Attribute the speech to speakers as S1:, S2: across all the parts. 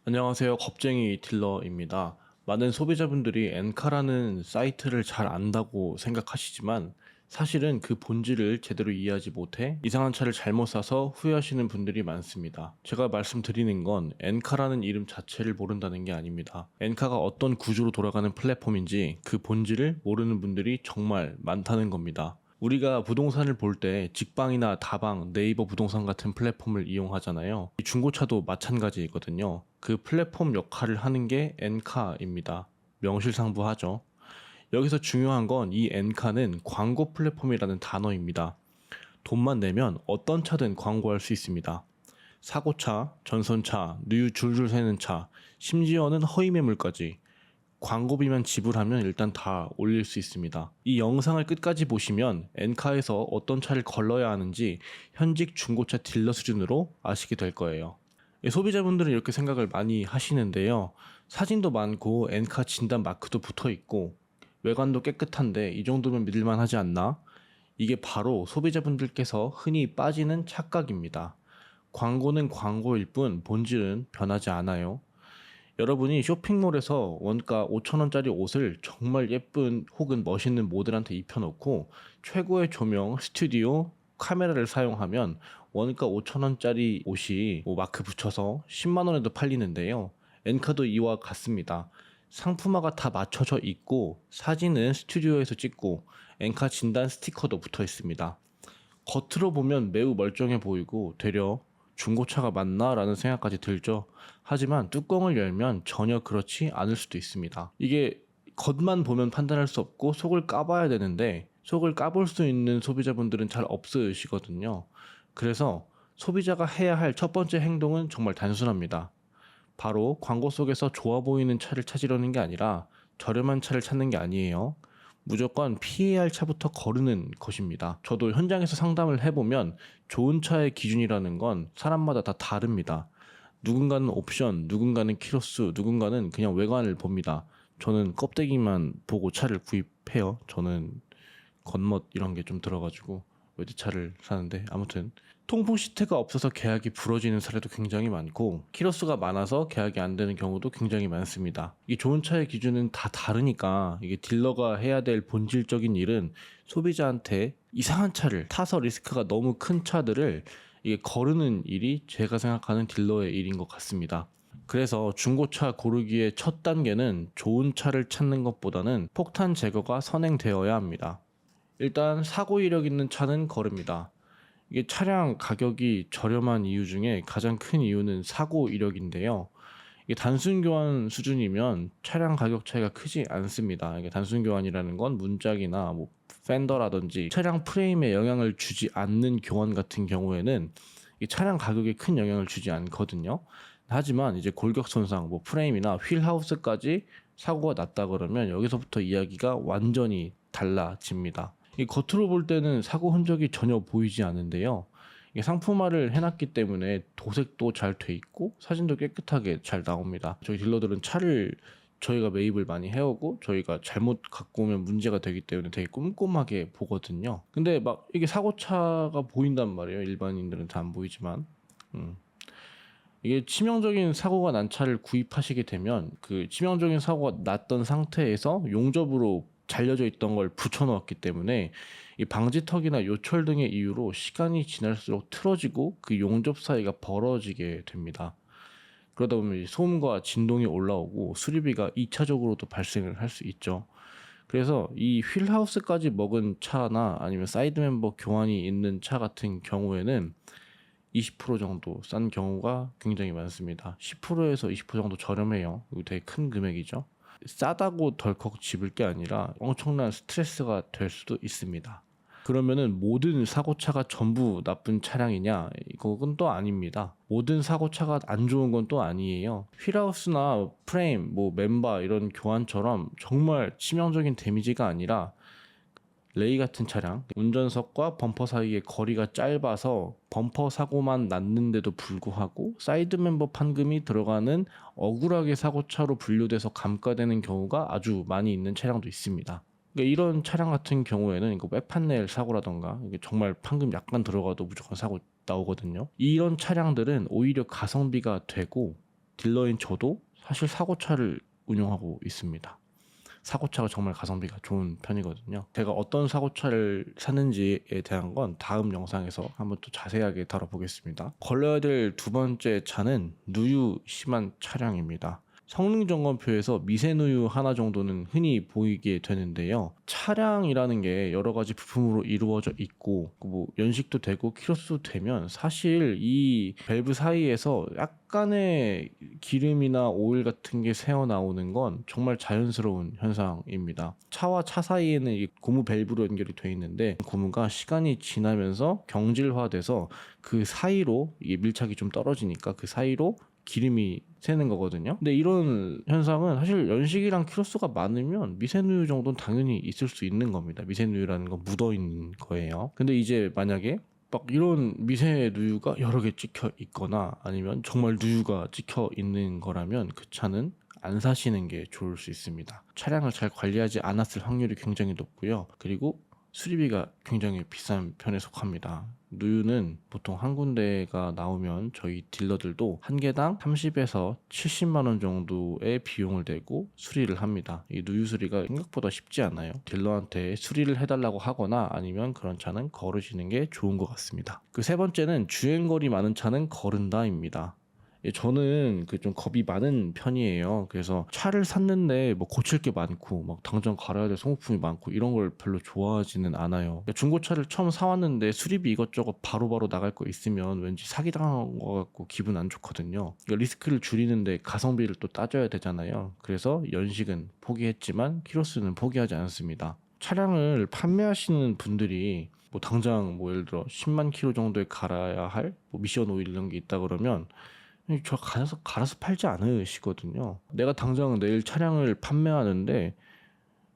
S1: 안녕하세요. 겁쟁이 딜러입니다. 많은 소비자분들이 엔카라는 사이트를 잘 안다고 생각하시지만 사실은 그 본질을 제대로 이해하지 못해 이상한 차를 잘못 사서 후회하시는 분들이 많습니다. 제가 말씀드리는 건 엔카라는 이름 자체를 모른다는 게 아닙니다. 엔카가 어떤 구조로 돌아가는 플랫폼인지 그 본질을 모르는 분들이 정말 많다는 겁니다. 우리가 부동산을 볼 때 직방이나 다방, 네이버 부동산 같은 플랫폼을 이용하잖아요. 중고차도 마찬가지거든요. 그 플랫폼 역할을 하는 게 엔카입니다. 명실상부하죠. 여기서 중요한 건 이 엔카는 광고 플랫폼이라는 단어입니다. 돈만 내면 어떤 차든 광고할 수 있습니다. 사고차, 전선차, 누유 줄줄 새는 차, 심지어는 허위 매물까지 광고비만 지불하면 일단 다 올릴 수 있습니다. 이 영상을 끝까지 보시면 엔카에서 어떤 차를 걸러야 하는지 현직 중고차 딜러 수준으로 아시게 될 거예요. 소비자분들은 이렇게 생각을 많이 하시는데요. 사진도 많고 엔카 진단 마크도 붙어 있고 외관도 깨끗한데 이 정도면 믿을만 하지 않나? 이게 바로 소비자분들께서 흔히 빠지는 착각입니다. 광고는 광고일 뿐 본질은 변하지 않아요. 여러분이 쇼핑몰에서 원가 5,000원짜리 옷을 정말 예쁜 혹은 멋있는 모델한테 입혀놓고 최고의 조명, 스튜디오, 카메라를 사용하면 원가 5,000원짜리 옷이 마크 붙여서 10만원에도 팔리는데요. 엔카도 이와 같습니다. 상품화가 다 맞춰져 있고 사진은 스튜디오에서 찍고 엔카 진단 스티커도 붙어 있습니다. 겉으로 보면 매우 멀쩡해 보이고 되려 중고차가 맞나? 라는 생각까지 들죠. 하지만 뚜껑을 열면 전혀 그렇지 않을 수도 있습니다. 이게 겉만 보면 판단할 수 없고 속을 까봐야 되는데 속을 까볼 수 있는 소비자분들은 잘 없으시거든요. 그래서 소비자가 해야 할 첫 번째 행동은 정말 단순합니다. 바로 광고 속에서 좋아 보이는 차를 찾으려는 게 아니라 저렴한 차를 찾는 게 아니에요. 무조건 피해야 할 차부터 거르는 것입니다. 저도 현장에서 상담을 해보면 좋은 차의 기준이라는 건 사람마다 다 다릅니다. 누군가는 옵션, 누군가는 키로수, 누군가는 그냥 외관을 봅니다. 저는 껍데기만 보고 차를 구입해요. 저는 겉멋 이런 게 좀 들어가지고 외제차를 사는데, 아무튼 통풍 시트가 없어서 계약이 부러지는 사례도 굉장히 많고 키로수가 많아서 계약이 안 되는 경우도 굉장히 많습니다. 이 좋은 차의 기준은 다 다르니까 이게 딜러가 해야 될 본질적인 일은 소비자한테 이상한 차를 타서 리스크가 너무 큰 차들을 이게 거르는 일이 제가 생각하는 딜러의 일인 것 같습니다. 그래서 중고차 고르기의 첫 단계는 좋은 차를 찾는 것보다는 폭탄 제거가 선행되어야 합니다. 일단 사고 이력 있는 차는 거릅니다. 이게 차량 가격이 저렴한 이유 중에 가장 큰 이유는 사고 이력인데요. 이게 단순 교환 수준이면 차량 가격 차이가 크지 않습니다. 이게 단순 교환이라는 건 문짝이나 팬더라든지 차량 프레임에 영향을 주지 않는 교환 같은 경우에는 이 차량 가격에 큰 영향을 주지 않거든요. 하지만 이제 골격 손상, 프레임이나 휠 하우스까지 사고가 났다 그러면 여기서부터 이야기가 완전히 달라집니다. 이 겉으로 볼 때는 사고 흔적이 전혀 보이지 않는데요. 이게 상품화를 해놨기 때문에 도색도 잘 돼 있고 사진도 깨끗하게 잘 나옵니다. 저희 딜러들은 차를 저희가 매입을 많이 해오고 저희가 잘못 갖고 오면 문제가 되기 때문에 되게 꼼꼼하게 보거든요. 근데 막 이게 사고차가 보인단 말이에요. 일반인들은 다 안 보이지만. 이게 치명적인 사고가 난 차를 구입하시게 되면 그 치명적인 사고가 났던 상태에서 용접으로 잘려져 있던 걸 붙여넣었기 때문에 이 방지턱이나 요철 등의 이유로 시간이 지날수록 틀어지고 그 용접 사이가 벌어지게 됩니다. 그러다 보면 소음과 진동이 올라오고 수리비가 2차적으로도 발생을 할 수 있죠. 그래서 이 휠하우스까지 먹은 차나 아니면 사이드 멤버 교환이 있는 차 같은 경우에는 20% 정도 싼 경우가 굉장히 많습니다. 10%에서 20% 정도 저렴해요. 이거 되게 큰 금액이죠. 싸다고 덜컥 집을 게 아니라 엄청난 스트레스가 될 수도 있습니다. 그러면은 모든 사고차가 전부 나쁜 차량이냐? 이건 또 아닙니다. 모든 사고차가 안 좋은 건 또 아니에요. 휠하우스나 프레임, 멤버 이런 교환처럼 정말 치명적인 데미지가 아니라 레이 같은 차량, 운전석과 범퍼 사이의 거리가 짧아서 범퍼 사고만 났는데도 불구하고 사이드 멤버 판금이 들어가는 억울하게 사고차로 분류돼서 감가되는 경우가 아주 많이 있는 차량도 있습니다. 그러니까 이런 차량 같은 경우에는 이거 외판넬 사고라던가 이게 정말 판금 약간 들어가도 무조건 사고 나오거든요. 이런 차량들은 오히려 가성비가 되고 딜러인 저도 사실 사고차를 운용하고 있습니다. 사고차가 정말 가성비가 좋은 편이거든요. 제가 어떤 사고차를 샀는지에 대한 건 다음 영상에서 한번 또 자세하게 다뤄보겠습니다. 걸러야 될 두 번째 차는 누유 심한 차량입니다. 성능 점검표에서 미세 누유 하나 정도는 흔히 보이게 되는데요. 차량이라는 게 여러 가지 부품으로 이루어져 있고 뭐 연식도 되고 키로수도 되면 사실 이 밸브 사이에서 약간의 기름이나 오일 같은 게 새어 나오는 건 정말 자연스러운 현상입니다. 차와 차 사이에는 이 고무 밸브로 연결이 되어 있는데 고무가 시간이 지나면서 경질화돼서 그 사이로 이게 밀착이 좀 떨어지니까 그 사이로 기름이 새는 거거든요. 근데 이런 현상은 사실 연식이랑 키로수가 많으면 미세누유 정도는 당연히 있을 수 있는 겁니다. 미세누유라는 건 묻어 있는 거예요. 근데 이제 만약에 막 이런 미세누유가 여러 개 찍혀 있거나 아니면 정말 누유가 찍혀 있는 거라면 그 차는 안 사시는 게 좋을 수 있습니다. 차량을 잘 관리하지 않았을 확률이 굉장히 높고요. 그리고 수리비가 굉장히 비싼 편에 속합니다. 누유는 보통 한 군데가 나오면 저희 딜러들도 한 개당 30에서 70만 원 정도의 비용을 내고 수리를 합니다. 이 누유 수리가 생각보다 쉽지 않아요. 딜러한테 수리를 해달라고 하거나 아니면 그런 차는 거르시는 게 좋은 것 같습니다. 그 세 번째는 주행거리 많은 차는 거른다입니다. 저는 그 좀 겁이 많은 편이에요. 그래서 차를 샀는데 뭐 고칠 게 많고 막 당장 갈아야 될 소모품이 많고 이런 걸 별로 좋아하지는 않아요. 중고차를 처음 사왔는데 수리비 이것저것 바로바로 나갈 거 있으면 왠지 사기당한 것 같고 기분 안 좋거든요. 그러니까 리스크를 줄이는데 가성비를 또 따져야 되잖아요. 그래서 연식은 포기했지만 키로수는 포기하지 않습니다. 차량을 판매하시는 분들이 뭐 당장 뭐 예를 들어 10만 킬로 정도에 갈아야 할 뭐 미션 오일 이런 게 있다 그러면 저 갈아서 팔지 않으시거든요. 내가 당장 내일 차량을 판매하는데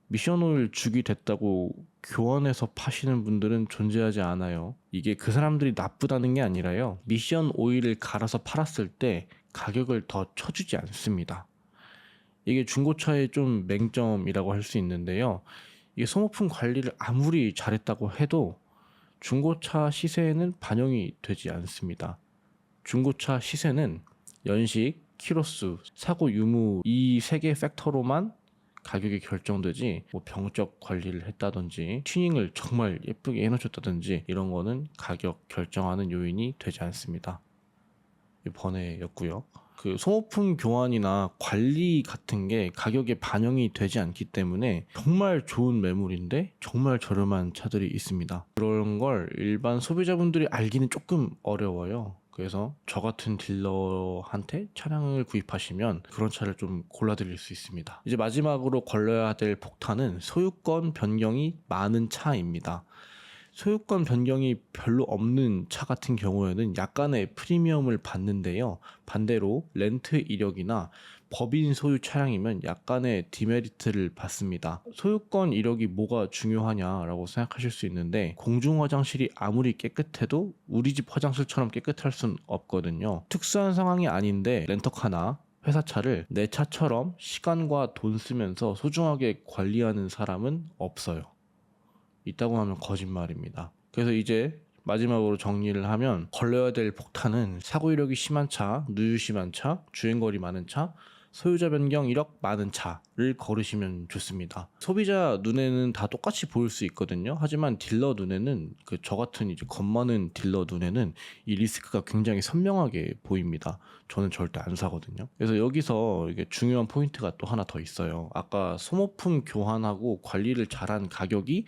S1: 미션 오일 주기 됐다고 교환해서 파시는 분들은 존재하지 않아요. 이게 그 사람들이 나쁘다는 게 아니라요. 미션 오일을 갈아서 팔았을 때 가격을 더 쳐주지 않습니다. 이게 중고차의 좀 맹점이라고 할 수 있는데요. 이게 소모품 관리를 아무리 잘했다고 해도 중고차 시세에는 반영이 되지 않습니다. 중고차 시세는 연식, 키로수, 사고 유무 이 세 개 팩터로만 가격이 결정되지 뭐 병적 관리를 했다든지 튜닝을 정말 예쁘게 해놓으셨다든지 이런 거는 가격 결정하는 요인이 되지 않습니다. 번외였고요. 그 소모품 교환이나 관리 같은 게 가격에 반영이 되지 않기 때문에 정말 좋은 매물인데 정말 저렴한 차들이 있습니다. 그런 걸 일반 소비자분들이 알기는 조금 어려워요. 그래서 저 같은 딜러한테 차량을 구입하시면 그런 차를 좀 골라드릴 수 있습니다. 이제 마지막으로 걸러야 될 폭탄은 소유권 변경이 많은 차입니다. 소유권 변경이 별로 없는 차 같은 경우에는 약간의 프리미엄을 받는데요. 반대로 렌트 이력이나 법인 소유 차량이면 약간의 디메리트를 받습니다. 소유권 이력이 뭐가 중요하냐라고 생각하실 수 있는데 공중 화장실이 아무리 깨끗해도 우리 집 화장실처럼 깨끗할 순 없거든요. 특수한 상황이 아닌데 렌터카나 회사 차를 내 차처럼 시간과 돈 쓰면서 소중하게 관리하는 사람은 없어요. 있다고 하면 거짓말입니다. 그래서 이제 마지막으로 정리를 하면 걸러야 될 폭탄은 사고 이력이 심한 차, 누유 심한 차, 주행거리 많은 차, 소유자 변경 이력 많은 차를 거르시면 좋습니다. 소비자 눈에는 다 똑같이 보일 수 있거든요. 하지만 딜러 눈에는 저 같은 이제 겁 많은 딜러 눈에는 이 리스크가 굉장히 선명하게 보입니다. 저는 절대 안 사거든요. 그래서 여기서 이게 중요한 포인트가 또 하나 더 있어요. 아까 소모품 교환하고 관리를 잘한 가격이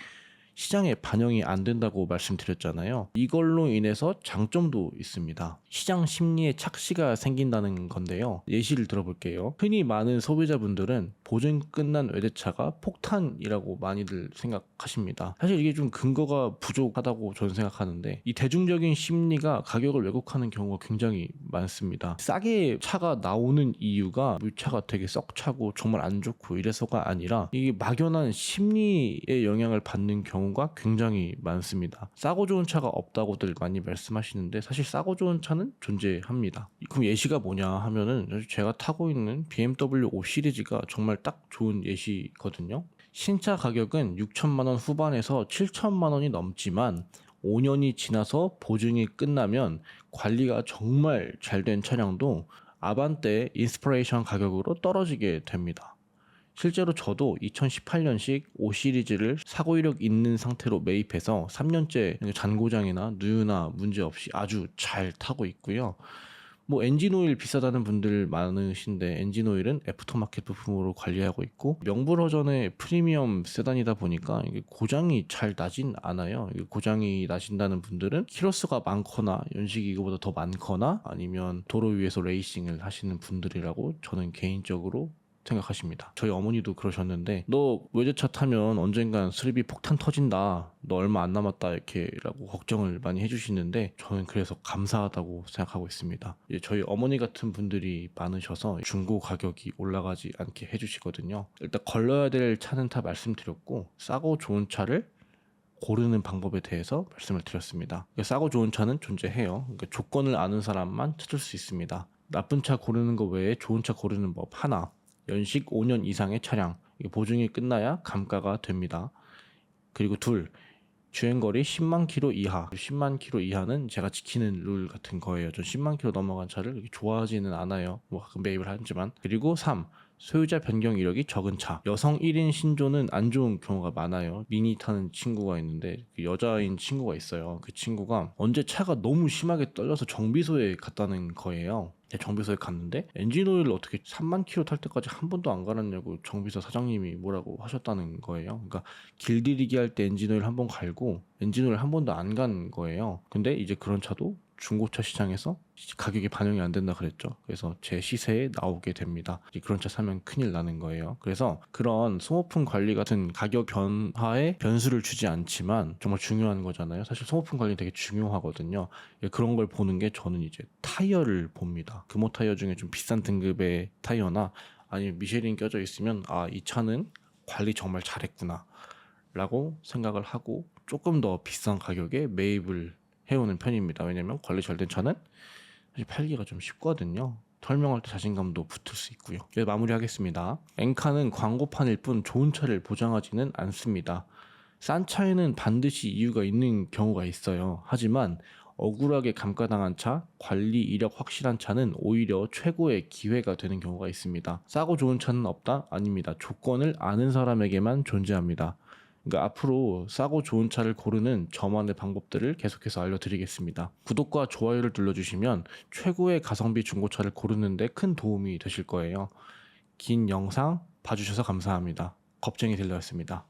S1: 시장에 반영이 안 된다고 말씀드렸잖아요. 이걸로 인해서 장점도 있습니다. 시장 심리에 착시가 생긴다는 건데요. 예시를 들어볼게요. 흔히 많은 소비자분들은 보증 끝난 외제차가 폭탄이라고 많이들 생각하십니다. 사실 이게 좀 근거가 부족하다고 저는 생각하는데 이 대중적인 심리가 가격을 왜곡하는 경우가 굉장히 많습니다. 싸게 차가 나오는 이유가 이 차가 되게 썩 차고 정말 안 좋고 이래서가 아니라 이게 막연한 심리의 영향을 받는 경우가 굉장히 많습니다. 싸고 좋은 차가 없다고들 많이 말씀하시는데 사실 싸고 좋은 차는 존재합니다. 그럼 예시가 뭐냐 하면은 제가 타고 있는 BMW 5 시리즈가 정말 딱 좋은 예시거든요. 신차 가격은 6천만 원 후반에서 7천만 원이 넘지만 5년이 지나서 보증이 끝나면 관리가 정말 잘 된 차량도 아반떼 인스피레이션 가격으로 떨어지게 됩니다. 실제로 저도 2018년식 5 시리즈를 사고 이력 있는 상태로 매입해서 3년째 잔고장이나 누유나 문제 없이 아주 잘 타고 있고요. 뭐 엔진 오일 비싸다는 분들 많으신데 엔진 오일은 애프터마켓 부품으로 관리하고 있고 명불 허전의 프리미엄 세단이다 보니까 이게 고장이 잘 나진 않아요. 이게 고장이 나신다는 분들은 키로수가 많거나 연식이 이거보다 더 많거나 아니면 도로 위에서 레이싱을 하시는 분들이라고 저는 개인적으로 생각하십니다. 저희 어머니도 그러셨는데 너 외제차 타면 언젠간 수리비 폭탄 터진다. 너 얼마 안 남았다 이렇게라고 걱정을 많이 해주시는데 저는 그래서 감사하다고 생각하고 있습니다. 이제 저희 어머니 같은 분들이 많으셔서 중고 가격이 올라가지 않게 해주시거든요. 일단 걸러야 될 차는 다 말씀드렸고 싸고 좋은 차를 고르는 방법에 대해서 말씀을 드렸습니다. 그러니까 싸고 좋은 차는 존재해요. 그러니까 조건을 아는 사람만 찾을 수 있습니다. 나쁜 차 고르는 거 외에 좋은 차 고르는 법 하나. 연식 5년 이상의 차량, 보증이 끝나야 감가가 됩니다. 그리고 둘, 주행거리 10만 킬로 이하. 10만 킬로 이하는 제가 지키는 룰 같은 거예요. 전 10만 킬로 넘어간 차를 그렇게 좋아하지는 않아요. 뭐 가끔 매입을 하지만. 그리고 3, 소유자 변경 이력이 적은 차. 여성 1인 신조는 안 좋은 경우가 많아요. 미니 타는 친구가 있는데 여자인 친구가 있어요. 그 친구가 언제 차가 너무 심하게 떨려서 정비소에 갔다는 거예요. 정비소에 갔는데 엔진 오일을 어떻게 3만 킬로 탈 때까지 한 번도 안 갈았냐고 정비소 사장님이 뭐라고 하셨다는 거예요. 그러니까 길들이기 할 때 엔진 오일 한 번 갈고 엔진 오일 한 번도 안 간 거예요. 근데 이제 그런 차도 중고차 시장에서 가격이 반영이 안 된다 그랬죠. 그래서 제 시세에 나오게 됩니다. 그런 차 사면 큰일 나는 거예요. 그래서 그런 소모품 관리 같은 가격 변화에 변수를 주지 않지만 정말 중요한 거잖아요. 사실 소모품 관리 되게 중요하거든요. 그런 걸 보는 게 저는 이제 타이어를 봅니다. 금호 타이어 중에 좀 비싼 등급의 타이어나 아니면 미쉐린 껴져 있으면 아, 이 차는 관리 정말 잘했구나 라고 생각을 하고 조금 더 비싼 가격에 매입을 해오는 편입니다. 왜냐면 관리 잘 된 차는 사실 팔기가 좀 쉽거든요. 설명할 때 자신감도 붙을 수 있고요. 이제 마무리하겠습니다. 엔카는 광고판일 뿐 좋은 차를 보장하지는 않습니다. 싼 차에는 반드시 이유가 있는 경우가 있어요. 하지만 억울하게 감가당한 차, 관리 이력 확실한 차는 오히려 최고의 기회가 되는 경우가 있습니다. 싸고 좋은 차는 없다? 아닙니다. 조건을 아는 사람에게만 존재합니다. 그러니까 앞으로 싸고 좋은 차를 고르는 저만의 방법들을 계속해서 알려드리겠습니다. 구독과 좋아요를 눌러주시면 최고의 가성비 중고차를 고르는 데 큰 도움이 되실 거예요. 긴 영상 봐주셔서 감사합니다. 겁쟁이 딜러였습니다.